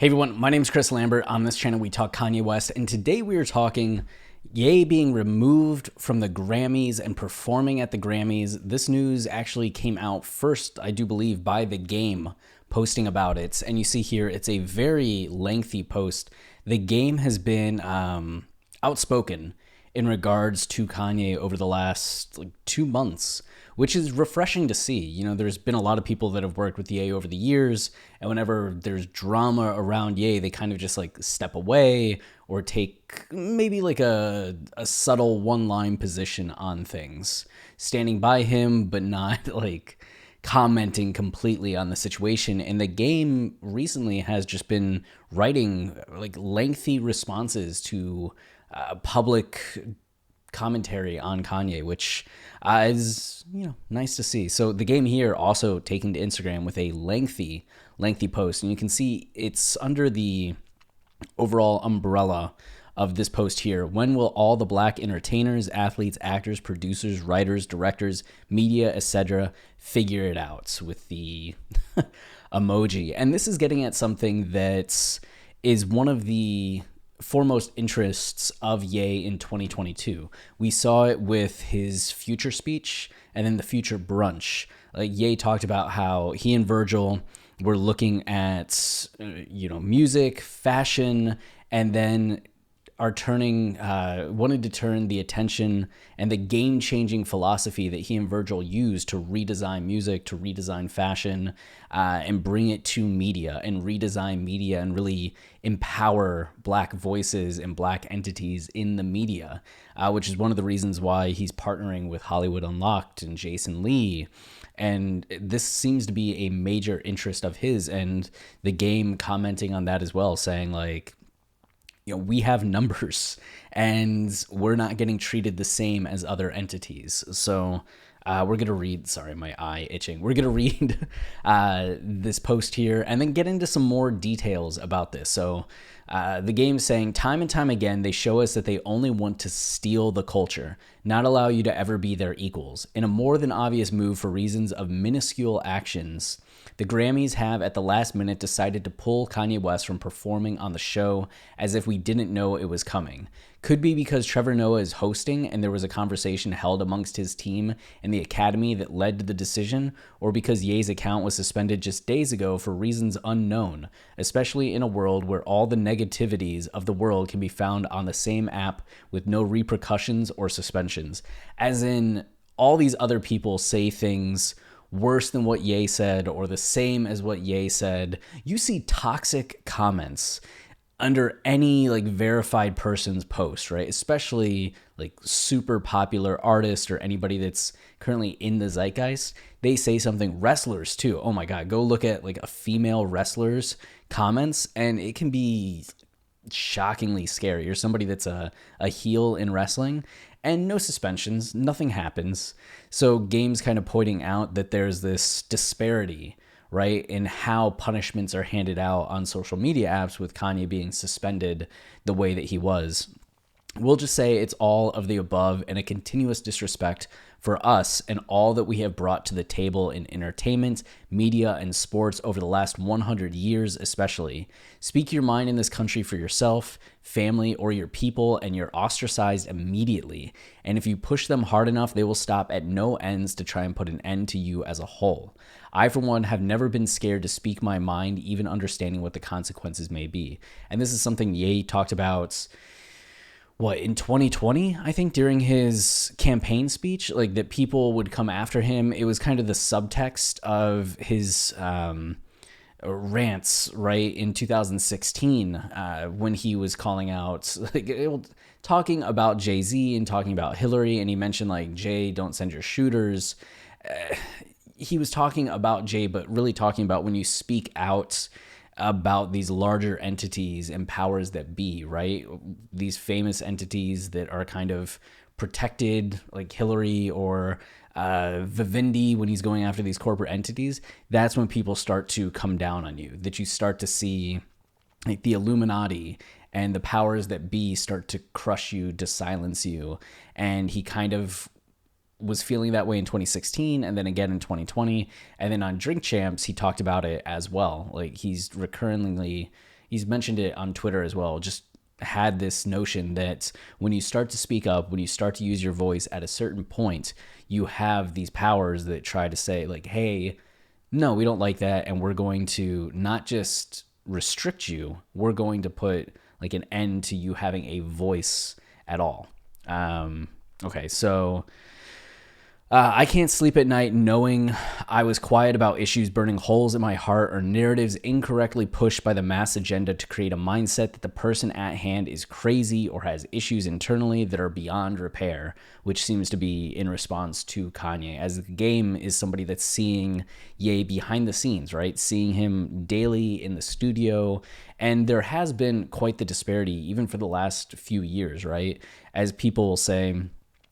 Hey everyone, my name is Chris Lambert. On this channel, we talk Kanye West, and today we are talking Ye being removed from the Grammys and performing at the Grammys. This news actually came out first, I do believe, by The Game posting about it. And you see here, it's a very lengthy post. The Game has been outspoken in regards to Kanye over the last 2 months, which is refreshing to see. You know, there's been a lot of people that have worked with Ye over the years, and whenever there's drama around Ye, they kind of just step away or take maybe a subtle one-line position on things, standing by him, but not commenting completely on the situation. And The Game recently has just been writing lengthy responses to public commentary on Kanye, which is nice to see. So The Game here also taking to Instagram with a lengthy post, and you can see it's under the overall umbrella of this post here. When will all the black entertainers, athletes, actors, producers, writers, directors, media, etc. figure it out, with the emoji? And this is getting at something that is one of the foremost interests of Ye in 2022. We saw it with his Future speech and then the Future brunch. Ye talked about how he and Virgil were looking at music, fashion, and then are wanted to turn the attention and the game-changing philosophy that he and Virgil used to redesign music, to redesign fashion, and bring it to media and redesign media and really empower black voices and black entities in the media, which is one of the reasons why he's partnering with Hollywood Unlocked and Jason Lee. And this seems to be a major interest of his, and The Game commenting on that as well, saying we have numbers and we're not getting treated the same as other entities. So we're going to read, sorry, my eye itching. We're going to read this post here and then get into some more details about this. So The Game saying, time and time again, they show us that they only want to steal the culture, not allow you to ever be their equals. In a more than obvious move for reasons of minuscule actions, the Grammys have at the last minute decided to pull Kanye West from performing on the show as if we didn't know it was coming. Could be because Trevor Noah is hosting and there was a conversation held amongst his team and the Academy that led to the decision, or because Ye's account was suspended just days ago for reasons unknown, especially in a world where all the negativities of the world can be found on the same app with no repercussions or suspensions. As in, all these other people say things worse than what Ye said or the same as what Ye said. You see toxic comments under any verified person's post, right? Especially super popular artists or anybody that's currently in the zeitgeist. They say something, wrestlers too. Oh my God, go look at a female wrestler's comments and it can be shockingly scary. You're somebody that's a heel in wrestling and no suspensions, nothing happens. So Game's kind of pointing out that there's this disparity, right, in how punishments are handed out on social media apps, with Kanye being suspended the way that he was. We'll just say it's all of the above and a continuous disrespect for us and all that we have brought to the table in entertainment, media, and sports over the last 100 years especially. Speak your mind in this country for yourself, family, or your people, and you're ostracized immediately. And if you push them hard enough, they will stop at no ends to try and put an end to you as a whole. I, for one, have never been scared to speak my mind, even understanding what the consequences may be. And this is something Ye talked about in 2020, I think, during his campaign speech, that people would come after him. It was kind of the subtext of his rants, right, in 2016, when he was calling out, talking about Jay-Z and talking about Hillary, and he mentioned, Jay, don't send your shooters. He was talking about Jay, but really talking about when you speak out about these larger entities and powers that be, right? These famous entities that are kind of protected, like Hillary or Vivendi, when he's going after these corporate entities. That's when people start to come down on you, that you start to see the Illuminati and the powers that be start to crush you, to silence you. And he kind of was feeling that way in 2016 and then again in 2020. And then on Drink Champs, he talked about it as well. Like, he's recurringly, he's mentioned it on Twitter as well, just had this notion that when you start to speak up, when you start to use your voice at a certain point, you have these powers that try to say like, hey, no, we don't like that. And we're going to not just restrict you, we're going to put like an end to you having a voice at all. Okay, so I can't sleep at night knowing I was quiet about issues burning holes in my heart or narratives incorrectly pushed by the mass agenda to create a mindset that the person at hand is crazy or has issues internally that are beyond repair, which seems to be in response to Kanye, as the game is somebody that's seeing Ye behind the scenes, right? Seeing him daily in the studio. And there has been quite the disparity even for the last few years, right? As people will say,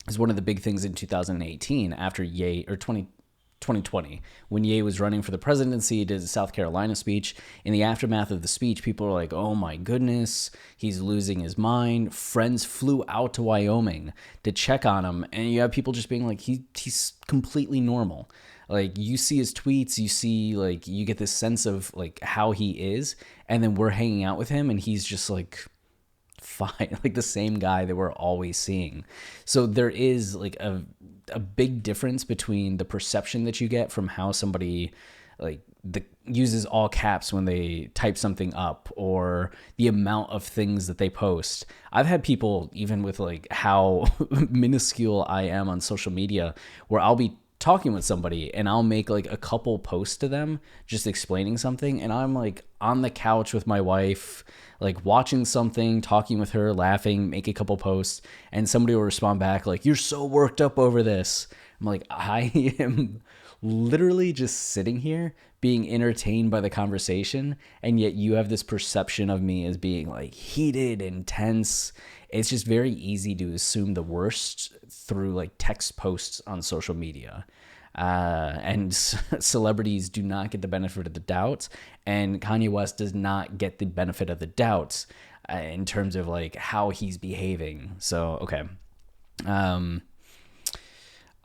is one of the big things in 2018 after Ye, or 2020, when Ye was running for the presidency, he did a South Carolina speech. In the aftermath of the speech, people are like, oh my goodness, he's losing his mind. Friends flew out to Wyoming to check on him. And you have people just being like, he's completely normal. Like, you see his tweets, you see, like, you get this sense of like how he is. And then we're hanging out with him and he's just like, fine, like the same guy that we're always seeing. So there is like a big difference between the perception that you get from how somebody like uses all caps when they type something up, or the amount of things that they post. I've had people, even with like how minuscule I am on social media, where I'll be talking with somebody and I'll make like a couple posts to them just explaining something, and I'm like on the couch with my wife, like watching something, talking with her, laughing, make a couple posts, and somebody will respond back like, you're so worked up over this. I'm like, I am literally just sitting here being entertained by the conversation, and yet you have this perception of me as being like heated, intense. It's just very easy to assume the worst through like text posts on social media. And celebrities do not get the benefit of the doubt, and Kanye West does not get the benefit of the doubt in terms of like how he's behaving. So, okay.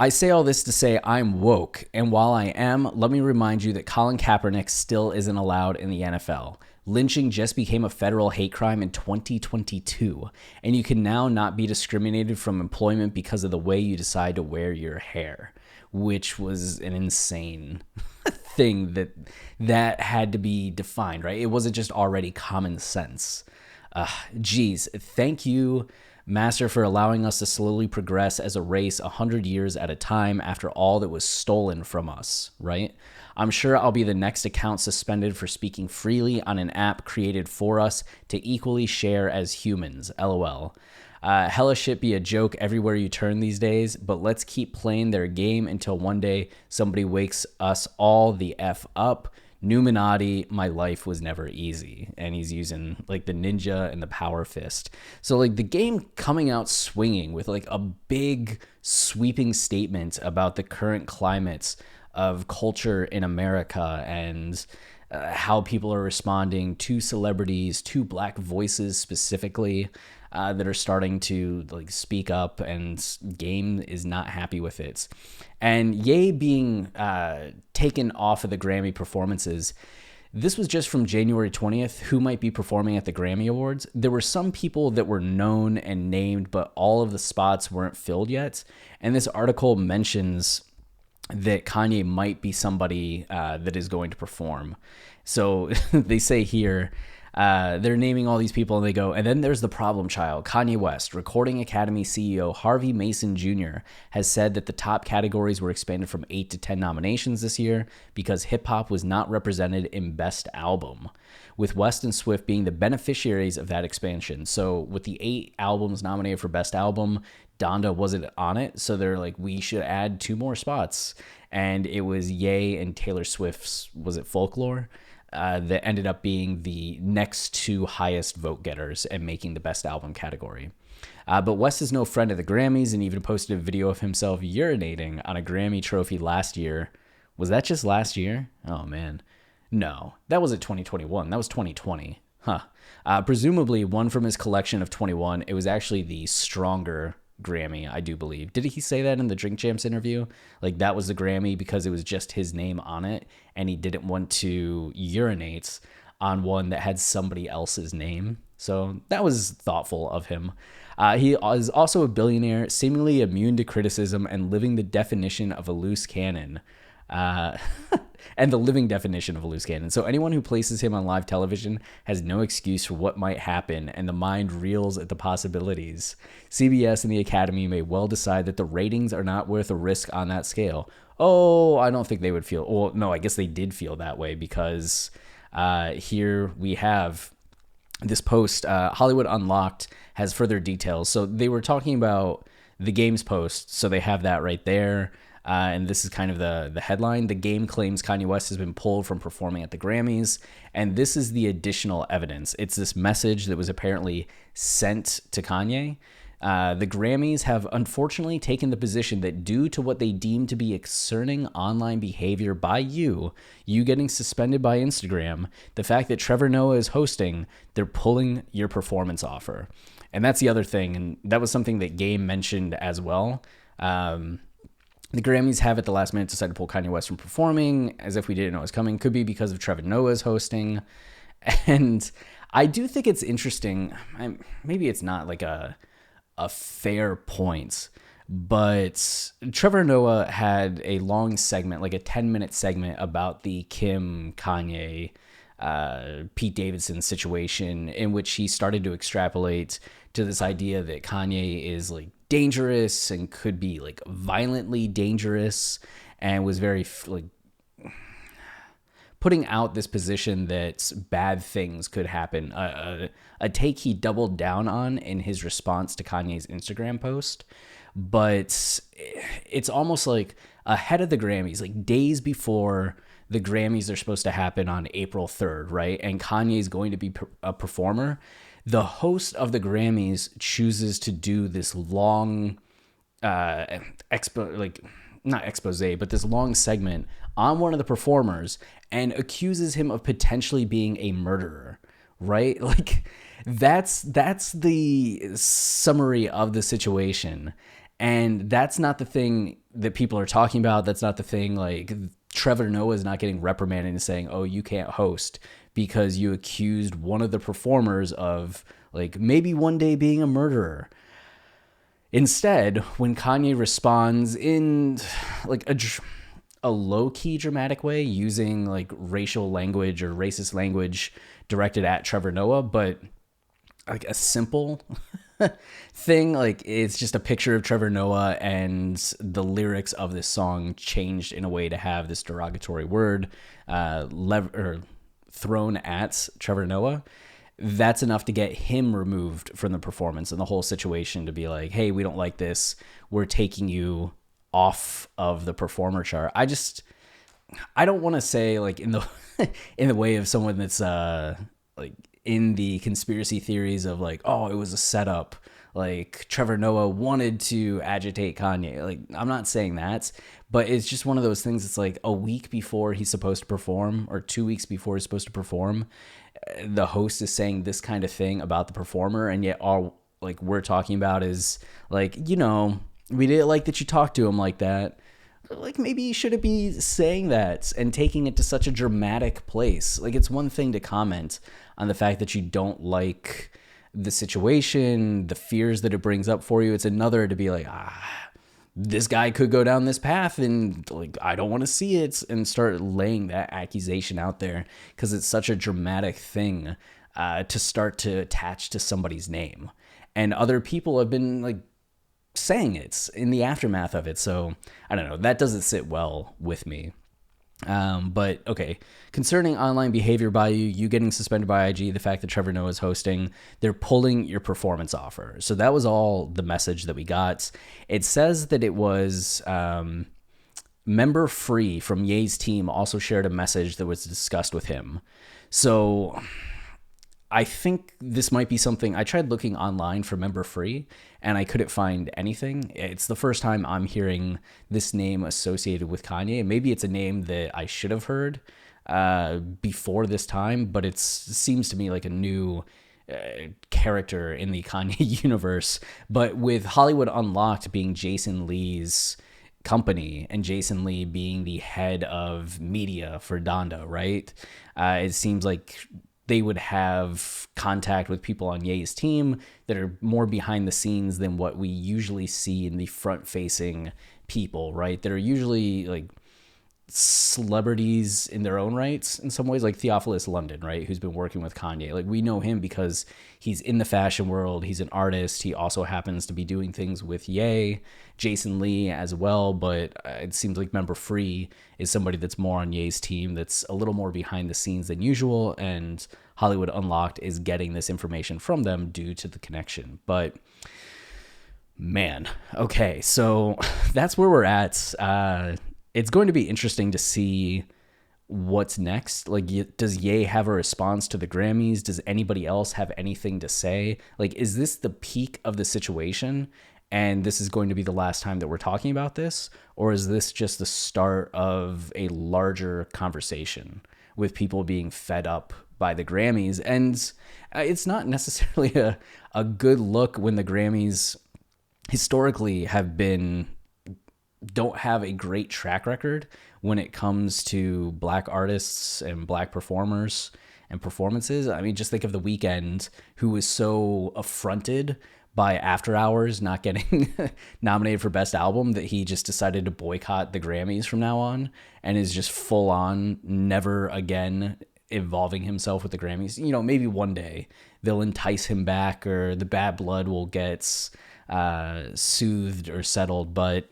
I say all this to say I'm woke, and while I am, let me remind you that Colin Kaepernick still isn't allowed in the NFL. Lynching just became a federal hate crime in 2022, and you can now not be discriminated from employment because of the way you decide to wear your hair, which was an insane thing that had to be defined, right? It wasn't just already common sense. Geez, thank you, Master, for allowing us to slowly progress as a race 100 years at a time after all that was stolen from us, right? I'm sure I'll be the next account suspended for speaking freely on an app created for us to equally share as humans, LOL. Hella shit be a joke everywhere you turn these days, but let's keep playing their game until one day somebody wakes us all the F up. Numinati, my life was never easy. And he's using like the ninja and the power fist. So like the game coming out swinging with like a big sweeping statement about the current climates of culture in America and how people are responding to celebrities, to Black voices specifically, that are starting to like speak up, and Game is not happy with it. And Ye being taken off of the Grammy performances, this was just from January 20th, who might be performing at the Grammy Awards. There were some people that were known and named, but all of the spots weren't filled yet. And this article mentions that Kanye might be somebody that is going to perform. So they say here, they're naming all these people and they go, and then there's the problem child, Kanye West. Recording Academy CEO Harvey Mason Jr. has said that the top categories were expanded from 8 to 10 nominations this year because hip hop was not represented in Best Album, with West and Swift being the beneficiaries of that expansion. So with the 8 albums nominated for Best Album, Donda wasn't on it, so they're like, we should add 2 more spots. And it was Ye and Taylor Swift's, was it Folklore? That ended up being the next 2 highest vote getters and making the Best Album category. But West is no friend of the Grammys and even posted a video of himself urinating on a Grammy trophy last year. Was that just last year? Oh, man. No, that wasn't 2021. That was 2020. Huh. Presumably one from his collection of 21. It was actually the stronger Grammy, I do believe. Did he say that in the Drink Champs interview? Like that was the Grammy because it was just his name on it and he didn't want to urinate on one that had somebody else's name. So that was thoughtful of him. He is also a billionaire, seemingly immune to criticism and living the definition of a loose cannon. And the living definition of a loose cannon. So anyone who places him on live television has no excuse for what might happen, and the mind reels at the possibilities. CBS and the Academy may well decide that the ratings are not worth a risk on that scale. Oh, I don't think they would feel... Well, no, I guess they did feel that way, because here we have this post. Hollywood Unlocked has further details. So they were talking about the game's post, so they have that right there. And this is kind of the headline. The game claims Kanye West has been pulled from performing at the Grammys. And this is the additional evidence. It's this message that was apparently sent to Kanye. The Grammys have unfortunately taken the position that due to what they deem to be concerning online behavior by you getting suspended by Instagram, the fact that Trevor Noah is hosting, they're pulling your performance offer. And that's the other thing. And that was something that Game mentioned as well. The Grammys have at the last minute decided to pull Kanye West from performing, as if we didn't know it was coming. Could be because of Trevor Noah's hosting. And I do think it's interesting. Maybe it's not like a fair point, but Trevor Noah had a long segment, like a 10-minute segment about the Kim, Kanye, Pete Davidson situation, in which he started to extrapolate to this idea that Kanye is like dangerous and could be like violently dangerous, and was very like putting out this position that bad things could happen. A take he doubled down on in his response to Kanye's Instagram post. But it's almost like ahead of the Grammys, like days before the Grammys are supposed to happen on April 3rd, right? And Kanye is going to be a performer. The host of the Grammys chooses to do this long not expose, but this long segment on one of the performers and accuses him of potentially being a murderer, right? Like that's the summary of the situation. And that's not the thing that people are talking about. That's not the thing. Like Trevor Noah is not getting reprimanded and saying, oh, you can't host because you accused one of the performers of like maybe one day being a murderer. Instead, when Kanye responds in like a low-key dramatic way, using like racial language or racist language directed at Trevor Noah, but like a simple thing, like it's just a picture of Trevor Noah and the lyrics of this song changed in a way to have this derogatory word thrown at Trevor Noah. That's enough to get him removed from the performance and the whole situation, to be like, hey, we don't like this. We're taking you off of the performer chart. I don't want to say like in the in the way of someone that's like in the conspiracy theories of like, oh, it was a setup. Like Trevor Noah wanted to agitate Kanye. Like, I'm not saying that, but it's just one of those things. It's like a week before he's supposed to perform, or 2 weeks before he's supposed to perform, the host is saying this kind of thing about the performer, and yet all like we're talking about is like, you know, we didn't like that you talked to him like that. Like maybe you shouldn't be saying that and taking it to such a dramatic place. Like it's one thing to comment on the fact that you don't like the situation, the fears that it brings up for you. It's another to be like, this guy could go down this path and like, I don't want to see it, and start laying that accusation out there because it's such a dramatic thing to start to attach to somebody's name. And other people have been like saying it in the aftermath of it. So I don't know, that doesn't sit well with me. But okay, concerning online behavior by you getting suspended by IG, the fact that Trevor Noah is hosting, they're pulling your performance offer. So that was all the message that we got. It says that it was member free from Ye's team also shared a message that was discussed with him. So I think this might be something. I tried looking online for member free and I couldn't find anything. It's the first time I'm hearing this name associated with Kanye. Maybe it's a name that I should have heard before this time, but it seems to me like a new character in the Kanye universe. But with Hollywood Unlocked being Jason Lee's company and Jason Lee being the head of media for Donda, right? It seems like they would have contact with people on Ye's team that are more behind the scenes than what we usually see in the front facing people, right? That are usually like celebrities in their own rights in some ways, like Theophilus London, right, who's been working with Kanye. Like, we know him because he's in the fashion world, he's an artist, he also happens to be doing things with Ye, Jason Lee as well, but it seems like Member Free is somebody that's more on Ye's team, that's a little more behind the scenes than usual, and Hollywood Unlocked is getting this information from them due to the connection. But man, okay, so that's where we're at. It's going to be interesting to see what's next. Like, does Ye have a response to the Grammys? Does anybody else have anything to say? Like, is this the peak of the situation and this is going to be the last time that we're talking about this? Or is this just the start of a larger conversation with people being fed up by the Grammys? And it's not necessarily a good look when the Grammys historically don't have a great track record when it comes to Black artists and Black performers and performances. I mean, just think of The Weeknd, who was so affronted by After Hours not getting nominated for Best Album that he just decided to boycott the Grammys from now on and is just full on never again involving himself with the Grammys. You know, maybe one day they'll entice him back or the bad blood will get soothed or settled, but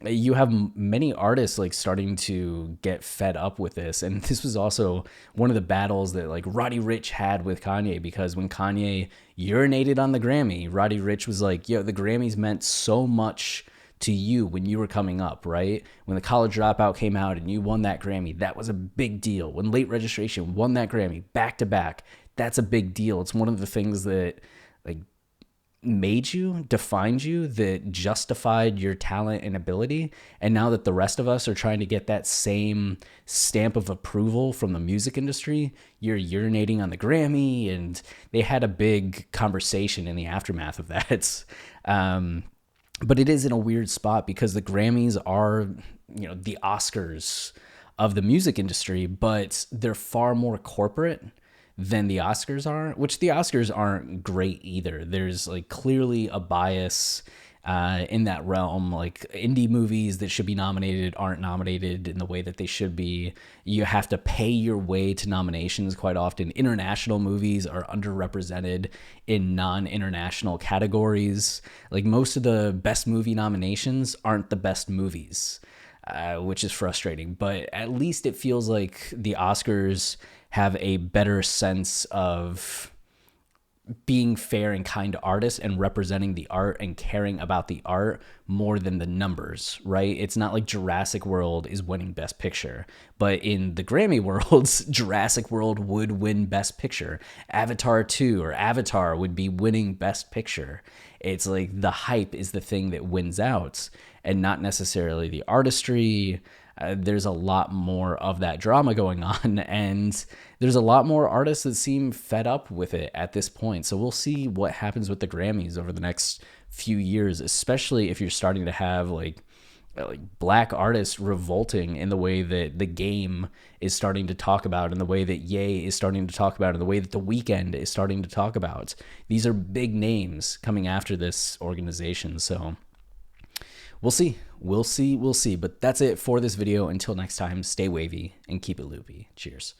you have many artists like starting to get fed up with this. And this was also one of the battles that like Roddy Ricch had with Kanye, because when Kanye urinated on the Grammy, Roddy Ricch was like, yo, the Grammys meant so much to you when you were coming up, right? When The College Dropout came out and you won that Grammy, that was a big deal. When Late Registration won that Grammy back to back, that's a big deal. It's one of the things that like made you, defined you, that justified your talent and ability. And now that the rest of us are trying to get that same stamp of approval from the music industry, you're urinating on the Grammy. And they had a big conversation in the aftermath of that. But it is in a weird spot because the Grammys are, you know, the Oscars of the music industry, but they're far more corporate than the Oscars are, which the Oscars aren't great either. There's like clearly a bias in that realm. Like, indie movies that should be nominated aren't nominated in the way that they should be. You have to pay your way to nominations quite often. International movies are underrepresented in non-international categories. Like, most of the best movie nominations aren't the best movies, which is frustrating. But at least it feels like the Oscars have a better sense of being fair and kind to artists and representing the art and caring about the art more than the numbers, right? It's not like Jurassic World is winning Best Picture, but in the Grammy worlds, Jurassic World would win Best Picture. Avatar 2 or Avatar would be winning Best Picture. It's like the hype is the thing that wins out and not necessarily the artistry. There's a lot more of that drama going on, and there's a lot more artists that seem fed up with it at this point. So we'll see what happens with the Grammys over the next few years, especially if you're starting to have like Black artists revolting in the way that The Game is starting to talk about, and the way that Ye is starting to talk about, and the way that The Weeknd is starting to talk about. These are big names coming after this organization. So we'll see. We'll see. But that's it for this video. Until next time, stay wavy and keep it loopy. Cheers.